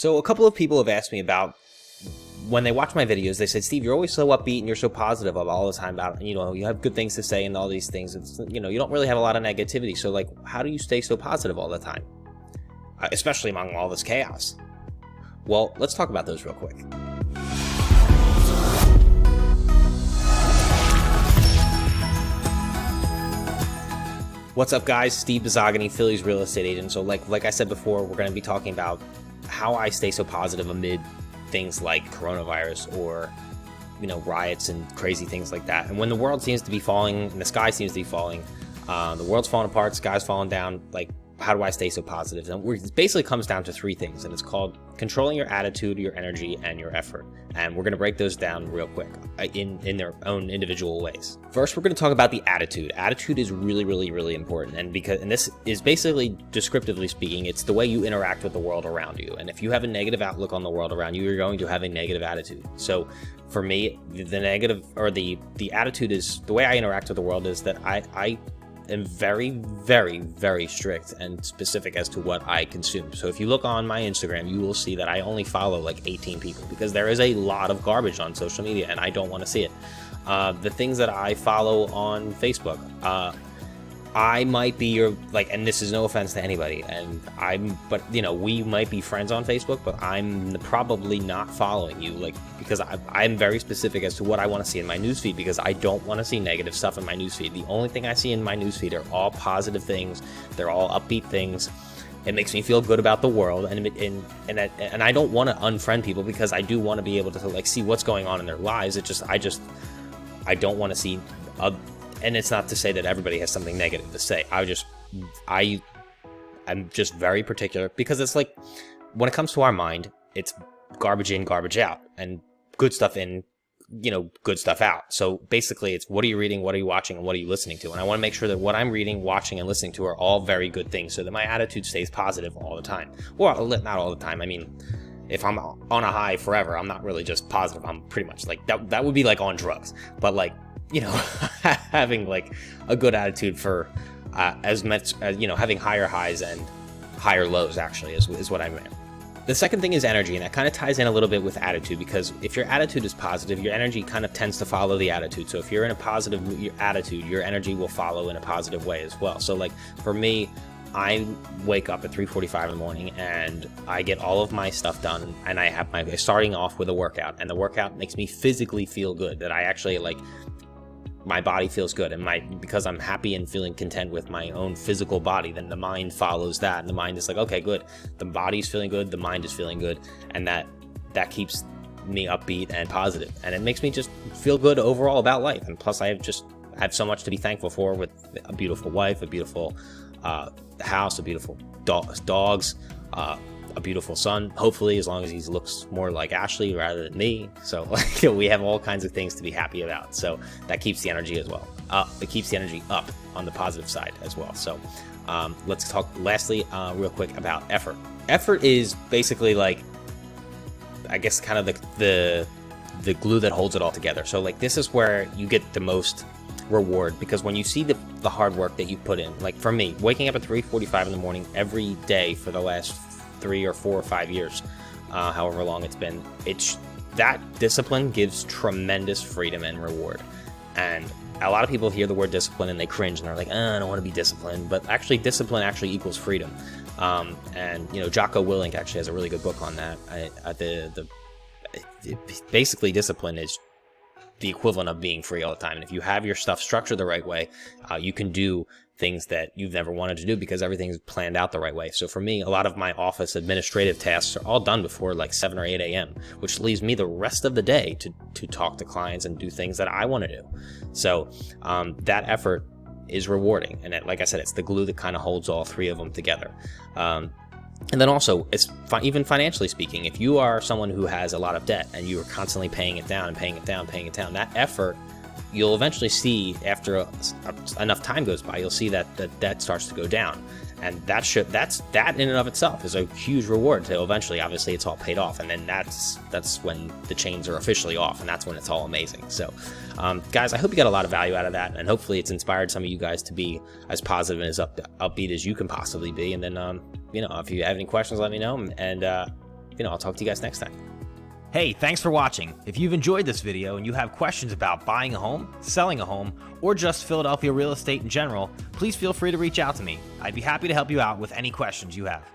So a couple of people have asked me about when they watch my videos, they said, Steve, you're always so upbeat and you're so positive all the time about, you have good things to say and all these things. It's, you don't really have a lot of negativity. So like, how do you stay so positive all the time? Especially among all this chaos. Well, let's talk about those real quick. What's up, guys? Steve Bizzagany, Philly's real estate agent. So like I said before, we're going to be talking about how I stay so positive amid things like coronavirus or, riots and crazy things like that. And when the world seems to be falling and the sky seems to be falling, the world's falling apart, sky's falling down, like, how do I stay so positive? And it basically comes down to three things, and it's called controlling your attitude, your energy, and your effort. And we're going to break those down real quick in their own individual ways. First, we're going to talk about the attitude. Attitude is really, really, really important. And this is basically, descriptively speaking, it's the way you interact with the world around you. And if you have a negative outlook on the world around you, you're going to have a negative attitude. So for me, the negative or the attitude is the way I interact with the world is that I am very, very, very strict and specific as to what I consume. So if you look on my Instagram, you will see that I only follow like 18 people because there is a lot of garbage on social media and I don't want to see it. The things that I follow on Facebook, I might be and this is no offense to anybody, but we might be friends on Facebook, but I'm probably not following you, because I'm very specific as to what I want to see in my newsfeed, because I don't want to see negative stuff in my newsfeed. The only thing I see in my newsfeed are all positive things. They're all upbeat things. It makes me feel good about the world, and I don't want to unfriend people because I do want to be able to see what's going on in their lives. I don't want to see. And it's not to say that everybody has something negative to say. I'm just very particular because it's like when it comes to our mind, it's garbage in, garbage out, and good stuff in, good stuff out. So basically it's what are you reading, what are you watching, and what are you listening to? And I want to make sure that what I'm reading, watching, and listening to are all very good things so that my attitude stays positive all the time. Well, not all the time. I mean, if I'm on a high forever, I'm not really just positive. I'm pretty much that would be like on drugs. But having a good attitude for as much as, having higher highs and higher lows actually is what I meant. The second thing is energy, and that kind of ties in a little bit with attitude, because if your attitude is positive, your energy kind of tends to follow the attitude. So if you're in a positive attitude, your energy will follow in a positive way as well. So for me, I wake up at 3:45 in the morning and I get all of my stuff done, and I have starting off with a workout, and the workout makes me physically feel good, that I actually my body feels good, and because I'm happy and feeling content with my own physical body, then the mind follows that, and the mind is like, okay, good, the body's feeling good, the mind is feeling good, and that keeps me upbeat and positive, and it makes me just feel good overall about life. And plus I have so much to be thankful for, with a beautiful wife, a beautiful house, a beautiful dogs, a beautiful son, hopefully, as long as he looks more like Ashley rather than me. So we have all kinds of things to be happy about. So that keeps the energy as well. It keeps the energy up on the positive side as well. So let's talk lastly real quick about effort. Effort is basically I guess kind of the glue that holds it all together. So this is where you get the most reward, because when you see the hard work that you put in, for me, waking up at 3:45 in the morning every day for the last 3 or 4 or 5 years, however long it's been, that discipline gives tremendous freedom and reward. And a lot of people hear the word discipline and they cringe and they're like, I don't want to be disciplined. But actually, discipline actually equals freedom. And Jocko Willink actually has a really good book on that. Basically, discipline is the equivalent of being free all the time. And if you have your stuff structured the right way, you can do things that you've never wanted to do because everything's planned out the right way. So for me, a lot of my office administrative tasks are all done before 7 or 8 a.m., which leaves me the rest of the day to talk to clients and do things that I want to do. So that effort is rewarding. And like I said, it's the glue that kind of holds all three of them together. And then also, it's even financially speaking, if you are someone who has a lot of debt and you are constantly paying it down and paying it down, that effort, you'll eventually see after enough time goes by, you'll see that the debt starts to go down. And that in and of itself is a huge reward till eventually, obviously, it's all paid off. And then that's when the chains are officially off, and that's when it's all amazing. So, guys, I hope you got a lot of value out of that, and hopefully it's inspired some of you guys to be as positive and as upbeat as you can possibly be. And then, if you have any questions, let me know. And I'll talk to you guys next time. Hey, thanks for watching. If you've enjoyed this video and you have questions about buying a home, selling a home, or just Philadelphia real estate in general, please feel free to reach out to me. I'd be happy to help you out with any questions you have.